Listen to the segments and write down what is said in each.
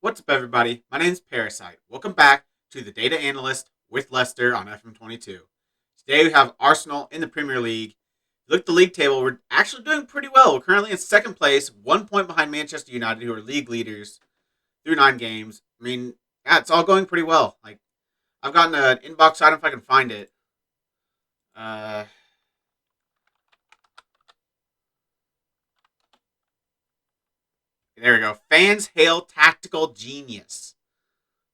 What's up, everybody? My name's Parasite. Welcome back to the Data Analyst with Leicester on FM22. Today we have Arse-nal in the Premier League. Look at the league table. We're actually doing pretty well. We're currently in second place, 1 point behind Manchester United, who are league leaders through 9 games. I mean, yeah, it's all going pretty well. Like, I've gotten an inbox item if I can find it. Uh, there we go. Fans hail tactical genius.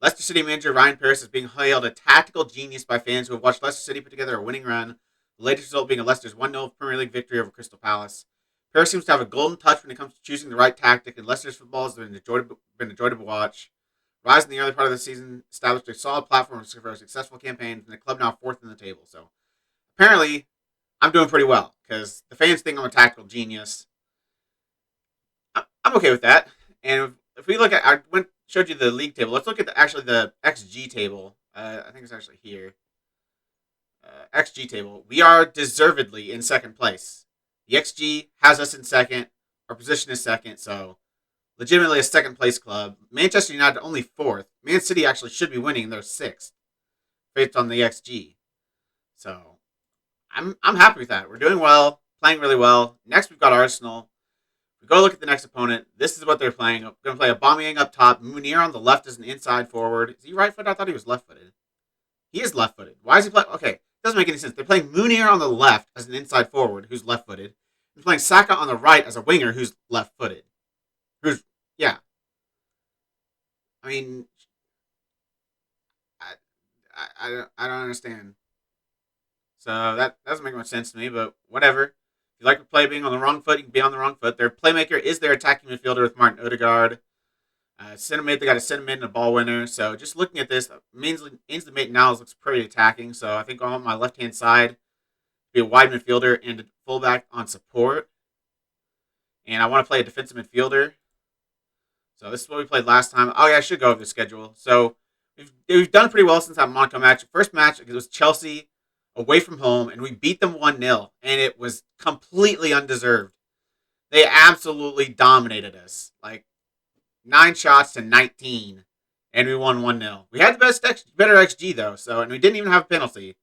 Leicester City manager Ryan Paris is being hailed a tactical genius by fans who have watched Leicester City put together a winning run, the latest result being a Leicester's 1-0 Premier League victory over Crystal Palace. Paris seems to have a golden touch when it comes to choosing the right tactic, and Leicester's football has been a joy to watch. Rise in the early part of the season established a solid platform for a successful campaign, and the club now fourth in the table. So apparently, I'm doing pretty well, because the fans think I'm a tactical genius. I'm okay with that. And if we look at, showed you the league table. Let's look at the XG table. I think it's actually here. XG table. We are deservedly in second place. The XG has us in second. Our position is second, so legitimately a second place club. Manchester United only fourth. Man City actually should be winning. They're sixth based on the XG. So I'm happy with that. We're doing well, playing really well. Next we've got Arsenal. We go look at the next opponent. This is what they're playing. We're going to play Aubameyang up top. Munir on the left as an inside forward. Is he right-footed? I thought he was left-footed. He is left-footed. Why is he playing? Okay, doesn't make any sense. They're playing Munir on the left as an inside forward who's left-footed. They're playing Saka on the right as a winger who's left-footed. Yeah. I mean, I don't understand. So that doesn't make much sense to me, but whatever. If you like to play being on the wrong foot, you can be on the wrong foot. Their playmaker is their attacking midfielder with Martin Odegaard. Center mid, they got a center mid and a ball winner. So just looking at this, Ainsley Maitland-Niles looks pretty attacking. So I think on my left-hand side, be a wide midfielder and a fullback on support. And I want to play a defensive midfielder. So this is what we played last time. Oh, yeah, I should go over the schedule. So we've done pretty well since that Monaco match. First match, it was Chelsea away from home, and we beat them 1-0, and it was completely undeserved. They absolutely dominated us. Like, 9 shots to 19, and we won 1-0. We had the better XG, though, and we didn't even have a penalty.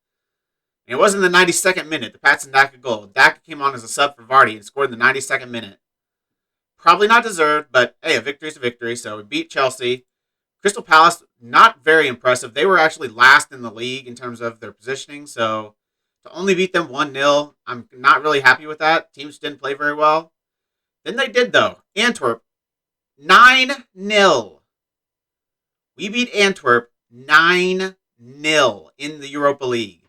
And it wasn't the 92nd minute, the Patson Daka goal. Daka came on as a sub for Vardy and scored in the 92nd minute. Probably not deserved, but hey, a victory's a victory. So we beat Chelsea. Crystal Palace, not very impressive. They were actually last in the league in terms of their positioning. So to only beat them 1-0, I'm not really happy with that. Teams didn't play very well. Then they did, though. Antwerp, 9-0. We beat Antwerp 9-0 in the Europa League.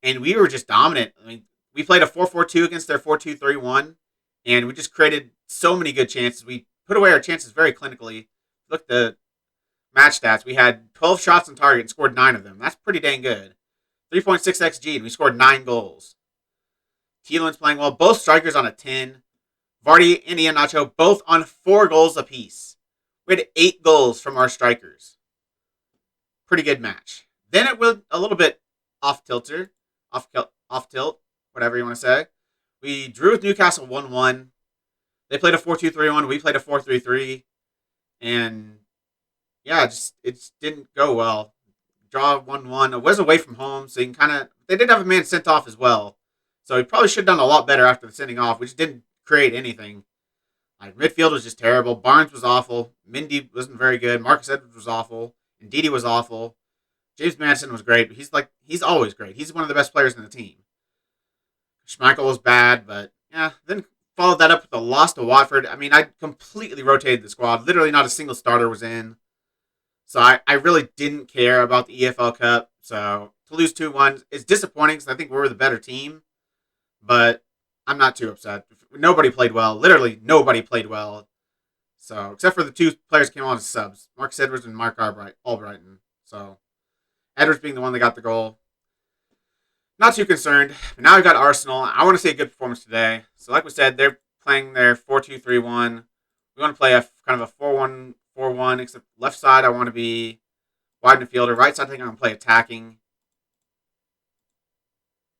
And we were just dominant. I mean, we played a 4-4-2 against their 4-2-3-1. And we just created so many good chances. We put away our chances very clinically. Look at the match stats. We had 12 shots on target and scored 9 of them. That's pretty dang good. 3.6 XG, and we scored 9 goals. Thielen's playing well. Both strikers on a 10. Vardy and Iheanacho both on 4 goals apiece. We had 8 goals from our strikers. Pretty good match. Then it was a little bit off tilt, whatever you want to say. We drew with Newcastle 1-1. They played a 4-2-3-1. We played a 4-3-3. And, yeah, it just didn't go well. Draw 1-1. It was away from home, so you can they did have a man sent off as well. So we probably should have done a lot better after the sending off. We just didn't create anything. Like, midfield was just terrible. Barnes was awful. Mendy wasn't very good. Marcus Edwards was awful. Ndidi was awful. James Maddison was great. He's always great. He's one of the best players in the team. Schmeichel was bad, but yeah. Then followed that up with a loss to Watford. I mean, I completely rotated the squad. Literally not a single starter was in. So I really didn't care about the EFL Cup. So to lose 2-1 is disappointing because I think we were the better team. But I'm not too upset. Nobody played well. Literally nobody played well. So except for the 2 players who came on as subs, Marcus Edwards and Mark Albrighton. So Edwards being the one that got the goal. Not too concerned. But now we've got Arsenal. I want to see a good performance today. So like we said, they're playing their 4-2-3-1. We want to play a kind of a 4-1-4-1, except left side I want to be wide midfielder. Right side I think I'm going to play attacking.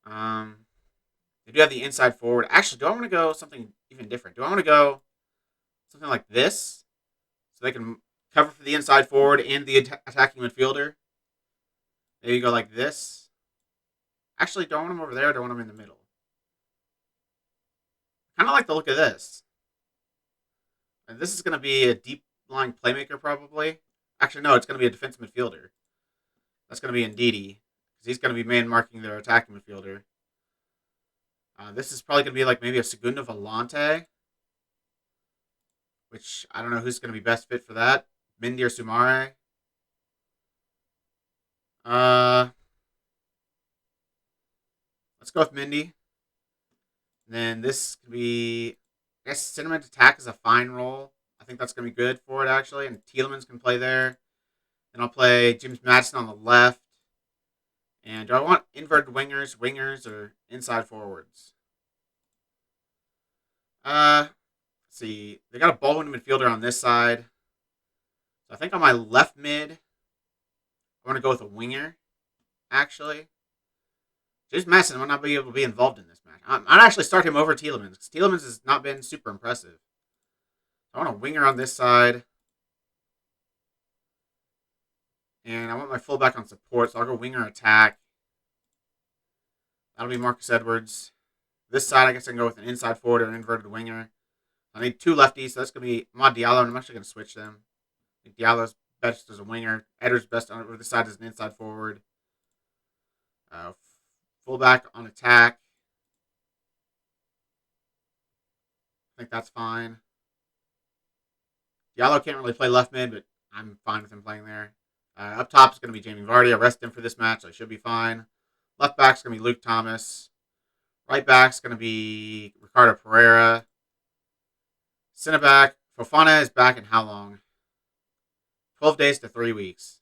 They do have the inside forward. Actually, do I want to go something even different? Do I want to go something like this? So they can cover for the inside forward and the attacking midfielder. There you go, like this. Actually, do I want him over there or do I want him in the middle? Kind of like the look of this. And this is going to be a deep line playmaker, probably. Actually, no, it's going to be a defensive midfielder. That's going to be Ndidi, because he's going to be man marking their attacking midfielder. This is probably going to be like maybe a Segundo Volante, which I don't know who's going to be best fit for that. Mindy or Sumare. Let's go with Mindy. And then this could be, I guess, Cinnamon Attack is a fine role. I think that's going to be good for it, actually. And Tielemans can play there. Then I'll play James Madison on the left. And do I want inverted wingers, or inside forwards? Let's see. They got a ball-winning midfielder on this side. So I think on my left mid, I want to go with a winger, actually. James Madison might not be able to be involved in this match. I'd actually start him over Tielemans, because Tielemans has not been super impressive. I want a winger on this side. And I want my fullback on support, so I'll go winger attack. That'll be Marcus Edwards. This side, I guess I can go with an inside forward or an inverted winger. I need two lefties, so that's going to be Ahmad Diallo, and I'm actually going to switch them. I think Diallo's best as a winger. Edwards best on this side as an inside forward. Fullback on attack. I think that's fine. Diallo can't really play left mid, but I'm fine with him playing there. Up top is going to be Jamie Vardy. I rest him for this match, so I should be fine. Left back is going to be Luke Thomas. Right back is going to be Ricardo Pereira. Center back, Fofana is back in how long? 12 days to 3 weeks.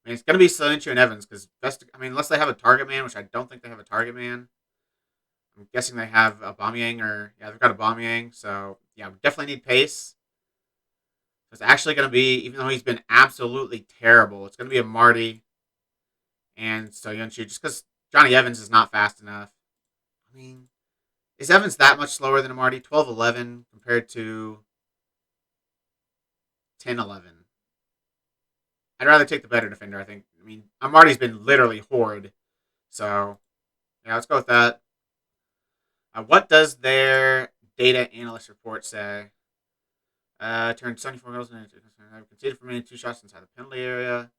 I mean, it's going to be Silencio and Evans, because unless they have a target man, which I don't think they have a target man. I'm guessing they have Aubameyang, they've got Aubameyang, so yeah, we definitely need pace. It's actually going to be, even though he's been absolutely terrible, it's going to be a Marty and Soyuncu, just because Johnny Evans is not fast enough. I mean, is Evans that much slower than a Marty? 12-11 compared to 10-11. I'd rather take the better defender, I think. I mean, Amarty's been literally horrid. So, yeah, let's go with that. What does their data analyst report say? Turned 74 goals into conceded for 2 shots inside the penalty area.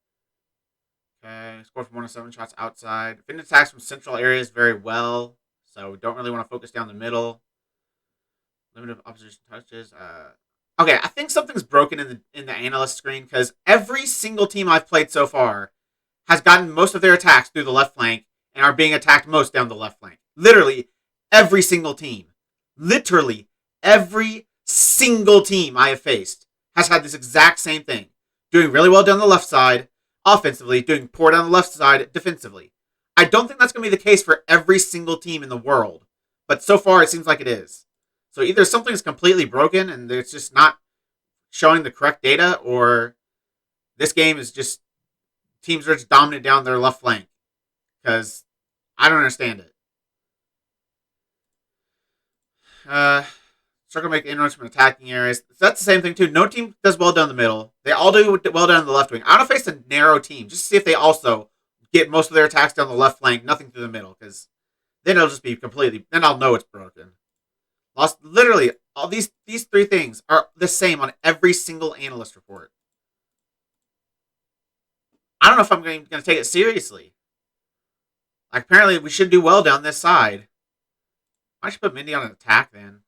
Okay, scored from 1 of 7 shots outside. Defended attacks from central areas very well, so we don't really want to focus down the middle. Limited opposition touches. Okay, I think something's broken in the analyst screen, because every single team I've played so far has gotten most of their attacks through the left flank and are being attacked most down the left flank. Literally every single team. Literally every single team I have faced has had this exact same thing. Doing really well down the left side offensively, doing poor down the left side defensively. I don't think that's going to be the case for every single team in the world, but so far it seems like it is. So either something's completely broken and it's just not showing the correct data, or this game is just teams are just dominant down their left flank, because I don't understand it. Struggle to make inroads from attacking areas. So that's the same thing too. No team does well down the middle. They all do well down the left wing. I want to face a narrow team just to see if they also get most of their attacks down the left flank, nothing through the middle, because then it'll just be completely. Then I'll know it's broken. Lost literally all these 3 things are the same on every single analyst report. I don't know if I'm going to take it seriously. Like, apparently we should do well down this side. I should put Mindy on an attack then.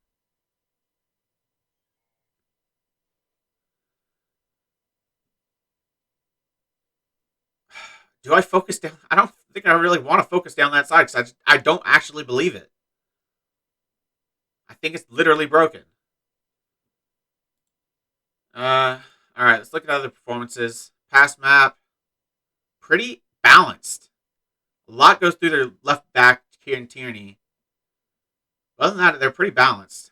Do I focus down? I don't think I really want to focus down that side, because I don't actually believe it. I think it's literally broken. Alright, let's look at other performances. Pass map. Pretty balanced. A lot goes through their left back, Kieran Tierney. Other than that, they're pretty balanced.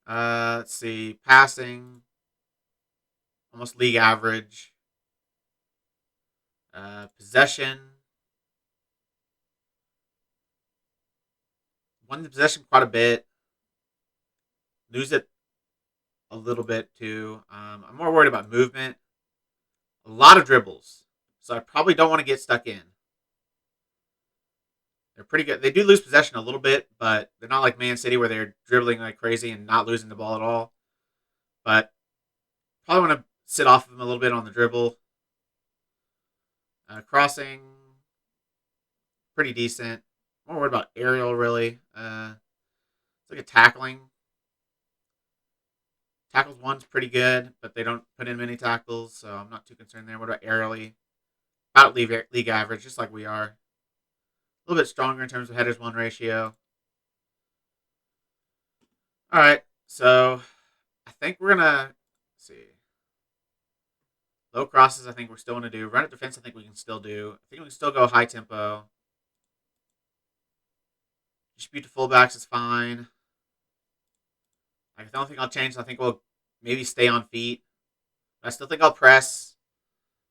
Let's see. Passing. Almost league average. Possession. Won the possession quite a bit. Lose it a little bit too. I'm more worried about movement. A lot of dribbles. So I probably don't want to get stuck in. They're pretty good. They do lose possession a little bit, but they're not like Man City where they're dribbling like crazy and not losing the ball at all. But probably want to sit off of them a little bit on the dribble. Crossing, pretty decent. More worried about aerial, really. Look at tackling. Tackles one's pretty good, but they don't put in many tackles, so I'm not too concerned there. What about aerially? About league average, just like we are. A little bit stronger in terms of headers one ratio. All right, so I think we're gonna see. Low crosses, I think we're still gonna do. Run at defense, I think we can still do. I think we can still go high tempo. Distribute to fullbacks is fine. I don't think I'll change. I think we'll maybe stay on feet. But I still think I'll press.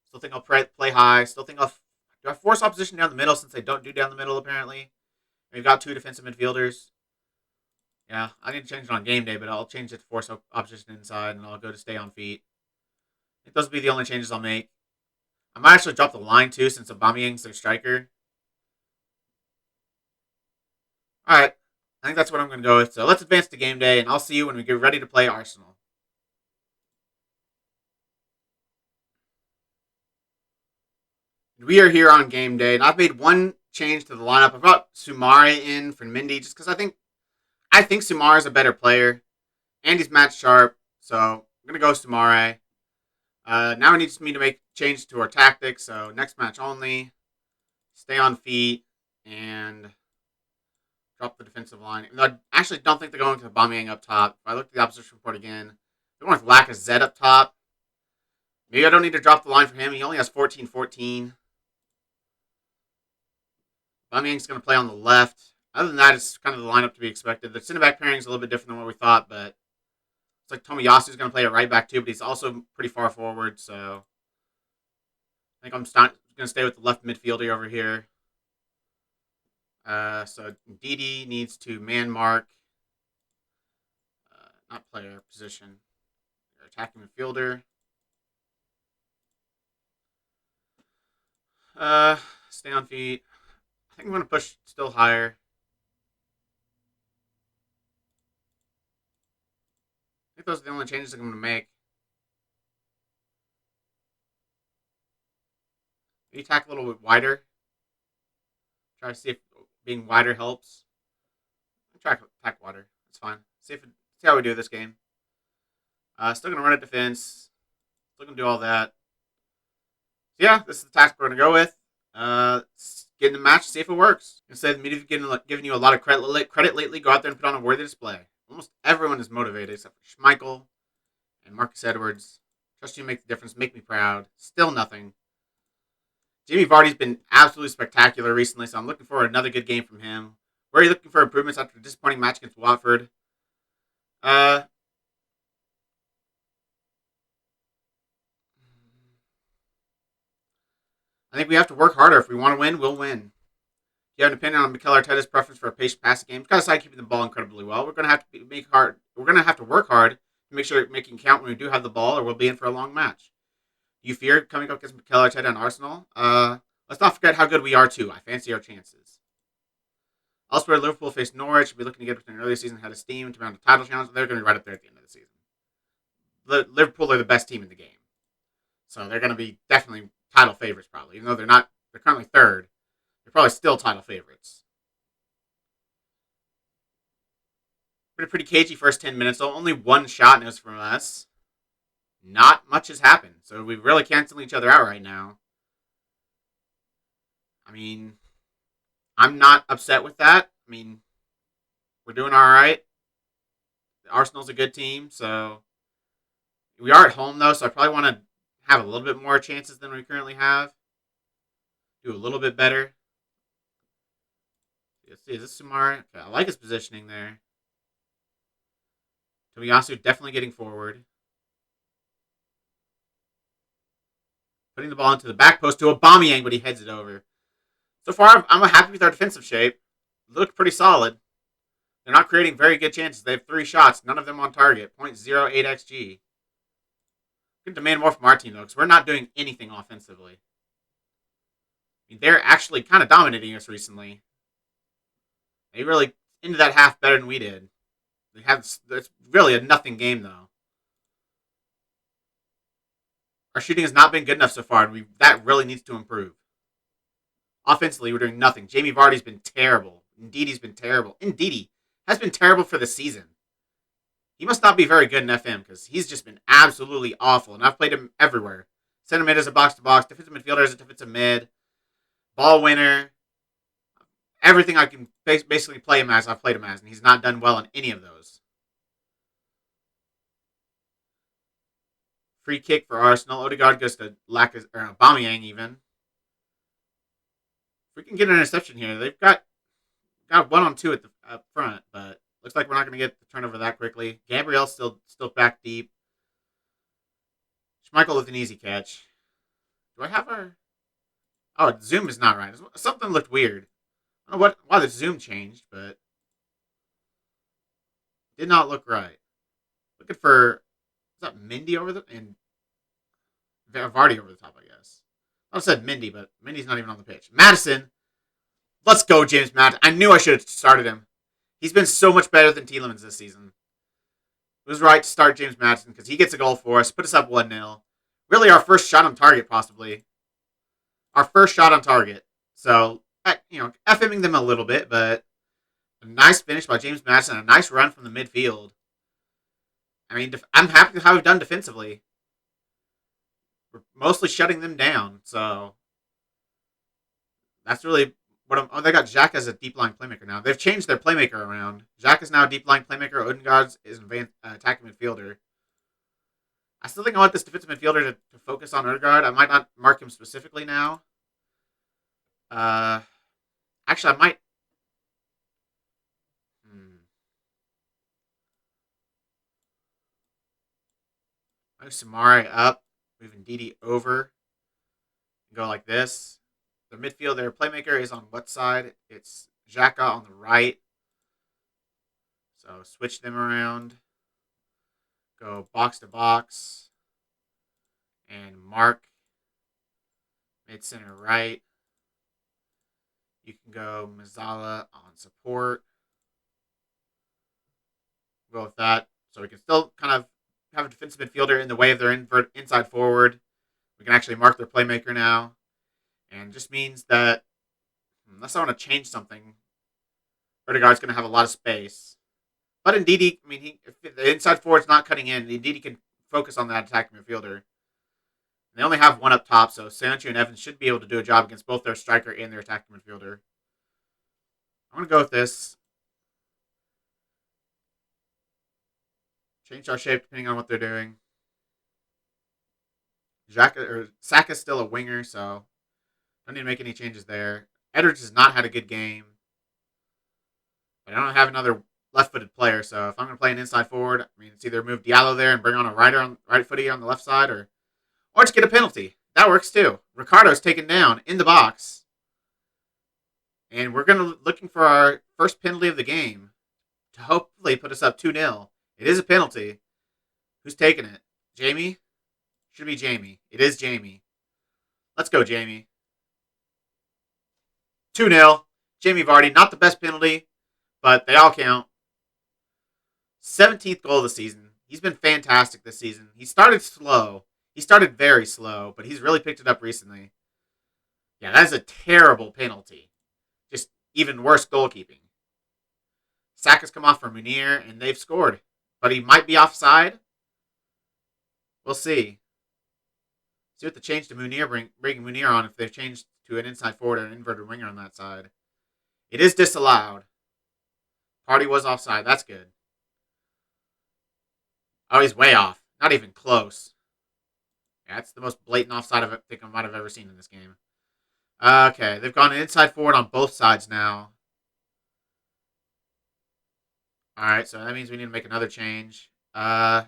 Still think I'll play high. Still think I'll. Do I force opposition down the middle since they don't do down the middle apparently? We've got two defensive midfielders. Yeah, I need to change it on game day, but I'll change it to force opposition inside, and I'll go to stay on feet. I think those will be the only changes I'll make. I might actually drop the line too since Aubameyang's their striker. All right. I think that's what I'm going to go with. So let's advance to game day, and I'll see you when we get ready to play Arsenal. We are here on game day, and I've made one change to the lineup. I brought Soumare in for Mindy just because I think Soumare is a better player, and he's match sharp. So I'm going to go Soumare. Now we need me to make change to our tactics. So next match only, stay on feet, and drop the defensive line. I actually don't think they're going to Aubameyang up top. If I look at the opposition report again, they're going with Lacazette up top. Maybe I don't need to drop the line for him. He only has 14-14. Aubameyang's going to play on the left. Other than that, it's kind of the lineup to be expected. The center back pairing is a little bit different than what we thought, but it's like Tomiyasu's going to play at right back too, but he's also pretty far forward, so I think I'm going to stay with the left midfielder over here. So Didi needs to man mark, not player, position. Attacking midfielder. Stay on feet. I think I'm going to push still higher. I think those are the only changes I'm going to make. Maybe attack a little bit wider. Try to see if being wider helps. Try to attack wider. That's fine. See how we do this game. Still going to run at defense. Still going to do all that. So yeah, this is the tactic we're going to go with. Get in the match, see if it works. Instead, the media's giving you a lot of credit lately. Go out there and put on a worthy display. Almost everyone is motivated except for Schmeichel and Marcus Edwards. Trust you make the difference. Make me proud. Still nothing. Jamie Vardy's been absolutely spectacular recently, so I'm looking for another good game from him. Where are you looking for improvements after a disappointing match against Watford? I think we have to work harder. If we want to win, we'll win. If you have an opinion on Mikel Arteta's preference for a patient passing game, he's got to side keeping the ball incredibly well. We're going to have to We're going to have to work hard to make sure making count when we do have the ball, or we'll be in for a long match. Do you fear coming up against Mikel Arteta and Arsenal? Let's not forget how good we are too. I fancy our chances. Elsewhere, Liverpool faced Norwich. We'll be looking to get within an early season head of steam to mount a title challenge. They're going to be right up there at the end of the season. Liverpool are the best team in the game, so they're going to be definitely title favorites probably. Even though they're not, they're currently third. They're probably still title favorites. Pretty cagey first 10 minutes. So only one shot and it was from us. Not much has happened, so we're really canceling each other out right now. I mean, I'm not upset with that. I mean, we're doing all right. Arsenal's a good team, so we are at home though, so I probably want to have a little bit more chances than we currently have. Do a little bit better. Let's see, is this Soumare? Okay, I like his positioning there. Tomiyasu definitely getting forward. Putting the ball into the back post to Aubameyang, but he heads it over. So far, I'm happy with our defensive shape. Look pretty solid. They're not creating very good chances. They have 3 shots, none of them on target. 0.08 xG. We can demand more from our team, though, because we're not doing anything offensively. I mean, they're actually kind of dominating us recently. They really into that half better than we did. It's really a nothing game, though. Our shooting has not been good enough so far, and that really needs to improve. Offensively, we're doing nothing. Jamie Vardy's been terrible. Ndidi's been terrible. Ndidi has been terrible for the season. He must not be very good in FM because he's just been absolutely awful, and I've played him everywhere. Center mid as a box-to-box, defensive midfielder as a defensive mid, ball winner. Everything I can basically play him as, I've played him as, and he's not done well in any of those. Free kick for Arse-nal. Odegaard goes to Aubameyang even. If we can get an interception here, they've got 1-on-2 at the up front, but looks like we're not going to get the turnover that quickly. Gabriel's still back deep. Schmeichel with an easy catch. Do I have our... Oh, zoom is not right. Something looked weird. I don't know why the zoom changed, but it did not look right. Looking for... Is that Mindy over the... and Vardy over the top, I guess. I said Mindy, but Mindy's not even on the pitch. Madison. Let's go, James Madison. I knew I should have started him. He's been so much better than Tielemans this season. It was right to start James Madison because he gets a goal for us. Put us up 1-0. Really our first shot on target, possibly. Our first shot on target. So, FMing them a little bit, but a nice finish by James Madison. A nice run from the midfield. I mean, I'm happy with how we've done defensively. We're mostly shutting them down, so that's really what they got Jack as a deep line playmaker now. They've changed their playmaker around. Jack is now a deep line playmaker. Odegaard is an attacking midfielder. I still think I want this defensive midfielder to focus on Odegaard. I might not mark him specifically now. Actually, I might. Move Samari up. Moving Ndidi over. Go like this. The midfield, their playmaker is on what side? It's Xhaka on the right. So switch them around. Go box to box. And mark mid center right. You can go Mazzala on support. Go with that. So we can still kind of have a defensive midfielder in the way of their inside forward. We can actually mark their playmaker now. And just means that unless I want to change something, Odegaard's going to have a lot of space. But Ndidi, I mean, if the inside forward's not cutting in, Ndidi can focus on that attacking midfielder. And they only have one up top, so Sancho and Evans should be able to do a job against both their striker and their attacking midfielder. I'm going to go with this. Change our shape depending on what they're doing. Saka's still a winger, so don't need to make any changes there. Edwards has not had a good game. But I don't have another left-footed player, so if I'm going to play an inside forward, I mean, it's either move Diallo there and bring on a right footy on the left side, or just get a penalty. That works too. Ricardo's taken down in the box. And we're looking for our first penalty of the game to hopefully put us up 2-0. It is a penalty. Who's taking it? Jamie? Should be Jamie. It is Jamie. Let's go, Jamie. 2-0. Jamie Vardy. Not the best penalty, but they all count. 17th goal of the season. He's been fantastic this season. He started slow. He started very slow, but he's really picked it up recently. Yeah, that is a terrible penalty. Just even worse goalkeeping. Saka's come off for Munir, and they've scored. But he might be offside. We'll see. See what the change to Munir bringing Munir on if they've changed to an inside forward or an inverted winger on that side. It is disallowed. Party was offside. That's good. Oh, he's way off. Not even close. Yeah, that's the most blatant offside I think I might have ever seen in this game. Okay, they've gone inside forward on both sides now. Alright, so that means we need to make another change. We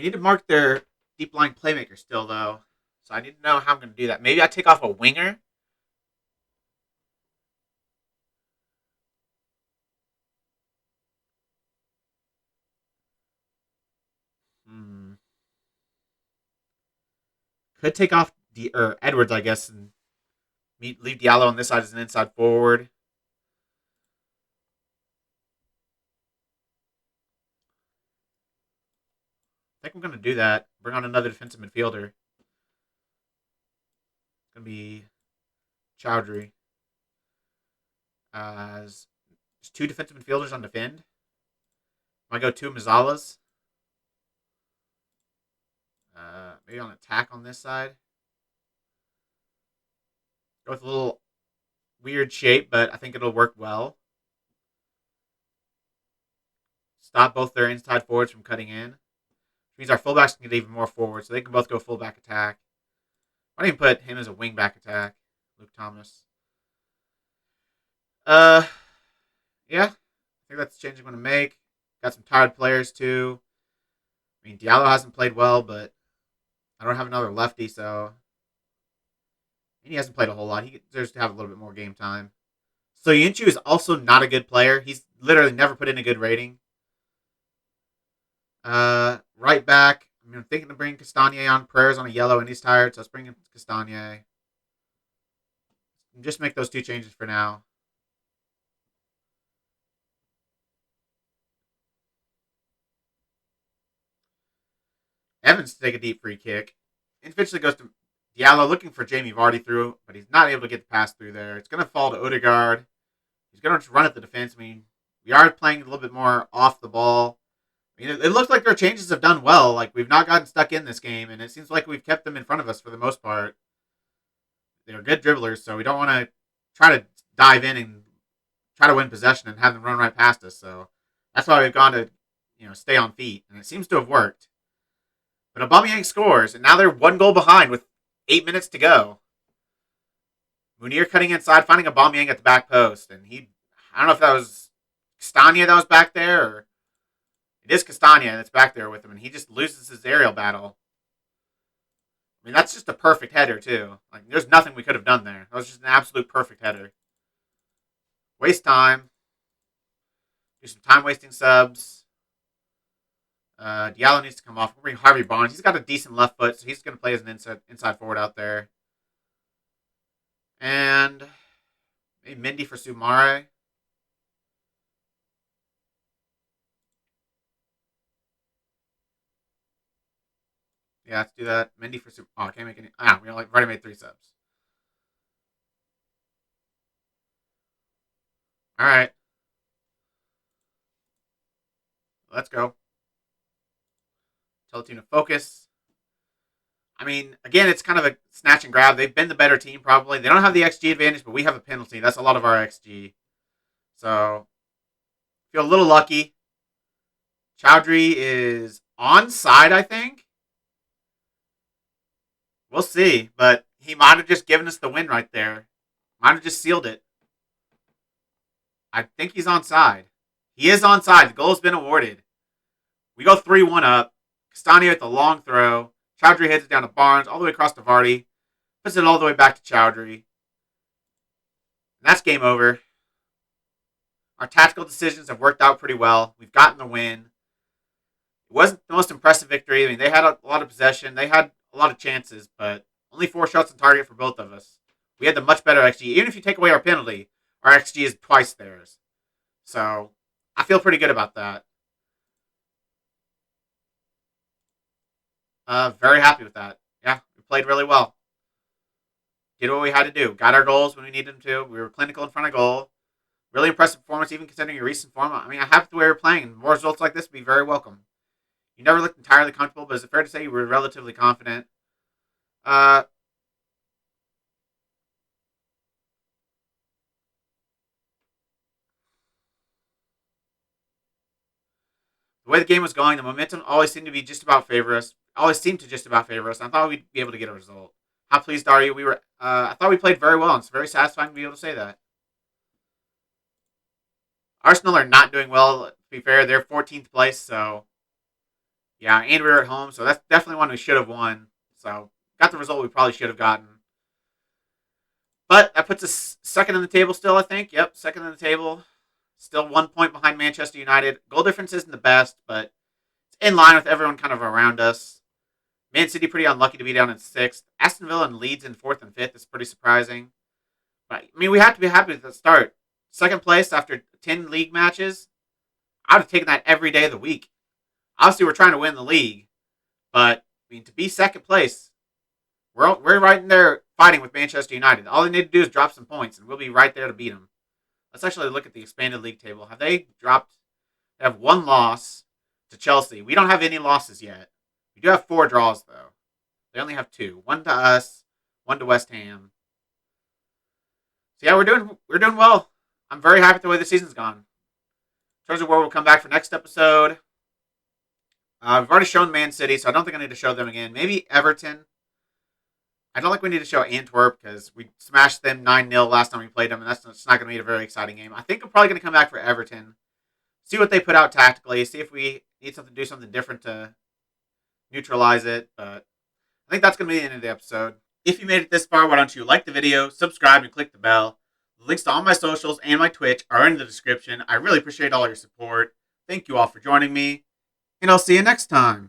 need to mark their deep line playmaker still, though. So I need to know how I'm going to do that. Maybe I take off a winger. Could take off Edwards, I guess, and leave Diallo on this side as an inside forward. I think I'm going to do that. Bring on another defensive midfielder. It's going to be Chowdhury. As there's two defensive midfielders on defend. I go two Mazzalas. Maybe on attack on this side. Go with a little weird shape, but I think it'll work well. Stop both their inside forwards from cutting in. Which means our fullbacks can get even more forward, so they can both go fullback attack. I don't even put him as a wingback attack, Luke Thomas. Yeah. I think that's the change I'm going to make. Got some tired players, too. I mean, Diallo hasn't played well, but I don't have another lefty, so... And he hasn't played a whole lot. He deserves to have a little bit more game time. So Yunchu is also not a good player. He's literally never put in a good rating. Right back. I'm thinking to bring Castagna on. Prayers on a yellow, and he's tired, so let's bring in Castagna. Just make those two changes for now. Evans to take a deep free kick. Eventually goes to Diallo looking for Jamie Vardy through, but he's not able to get the pass through there. It's going to fall to Odegaard. He's going to run at the defense. I mean, we are playing a little bit more off the ball. I mean, it looks like our changes have done well. Like, we've not gotten stuck in this game, and it seems like we've kept them in front of us for the most part. They're good dribblers, so we don't want to try to dive in and try to win possession and have them run right past us. So that's why we've gone to, stay on feet, and it seems to have worked. But Aubameyang scores, and now they're 1 goal behind with 8 minutes to go. Munir cutting inside, finding Aubameyang at the back post, and I don't know if that was Castagna that was back there, or it is Castagna that's back there with him, and he just loses his aerial battle. I mean, that's just a perfect header, too. Like, there's nothing we could have done there. That was just an absolute perfect header. Waste time. Do some time-wasting subs. Diallo needs to come off. We'll bring Harvey Barnes. He's got a decent left foot, so he's going to play as an inside forward out there. And maybe Mendy for Sumare. Yeah, let's do that. Mendy for Sumare. Oh, I can't make any. We already made 3 subs. All right. Let's go. Tell the team to focus. I mean, again, it's kind of a snatch and grab. They've been the better team, probably. They don't have the XG advantage, but we have a penalty. That's a lot of our XG. So, feel a little lucky. Chowdhury is onside, I think. We'll see, but he might have just given us the win right there. Might have just sealed it. I think he's onside. He is onside. The goal has been awarded. We go 3-1 up. Castagna with the long throw. Chowdhury hits it down to Barnes, all the way across to Vardy. Puts it all the way back to Chowdhury. And that's game over. Our tactical decisions have worked out pretty well. We've gotten the win. It wasn't the most impressive victory. I mean, they had a lot of possession. They had a lot of chances, but only 4 shots on target for both of us. We had the much better XG. Even if you take away our penalty, our XG is twice theirs. So, I feel pretty good about that. Very happy with that. Yeah, we played really well. Did what we had to do. Got our goals when we needed them to. We were clinical in front of goal. Really impressive performance, even considering your recent form. I mean, I'm happy the way we're playing, and more results like this would be very welcome. You never looked entirely comfortable, but is it fair to say you were relatively confident? The way the game was going, the momentum always seemed to just about favor us. I thought we'd be able to get a result. How pleased are you? I thought we played very well, and it's very satisfying to be able to say that. Arse-nal are not doing well, to be fair. They're 14th place, so yeah, and we were at home, so that's definitely one we should have won. So got the result we probably should have gotten. But that puts us second in the table still, I think. Yep, second in the table. Still 1 point behind Manchester United. Goal difference isn't the best, but it's in line with everyone kind of around us. Man City pretty unlucky to be down in 6th. Aston Villa and Leeds in 4th and 5th is pretty surprising. But, I mean, we have to be happy with the start. 2nd place after 10 league matches. I would have taken that every day of the week. Obviously, we're trying to win the league. But, I mean, to be 2nd place, we're right in there fighting with Manchester United. All they need to do is drop some points, and we'll be right there to beat them. Let's actually look at the expanded league table. Have they dropped? They have 1 loss to Chelsea. We don't have any losses yet. We do have 4 draws, though. They only have 2. 1 to us, 1 to West Ham. So, yeah, we're doing well. I'm very happy with the way the season's gone. In terms of where we'll come back for next episode, we've already shown Man City, so I don't think I need to show them again. Maybe Everton. I don't think we need to show Antwerp because we smashed them 9-0 last time we played them, and that's not going to be a very exciting game. I think I'm probably going to come back for Everton, see what they put out tactically, see if we need to do something different to neutralize it. But I think that's going to be the end of the episode. If you made it this far, why don't you like the video, subscribe, and click the bell. The links to all my socials and my Twitch are in the description. I really appreciate all your support. Thank you all for joining me, and I'll see you next time.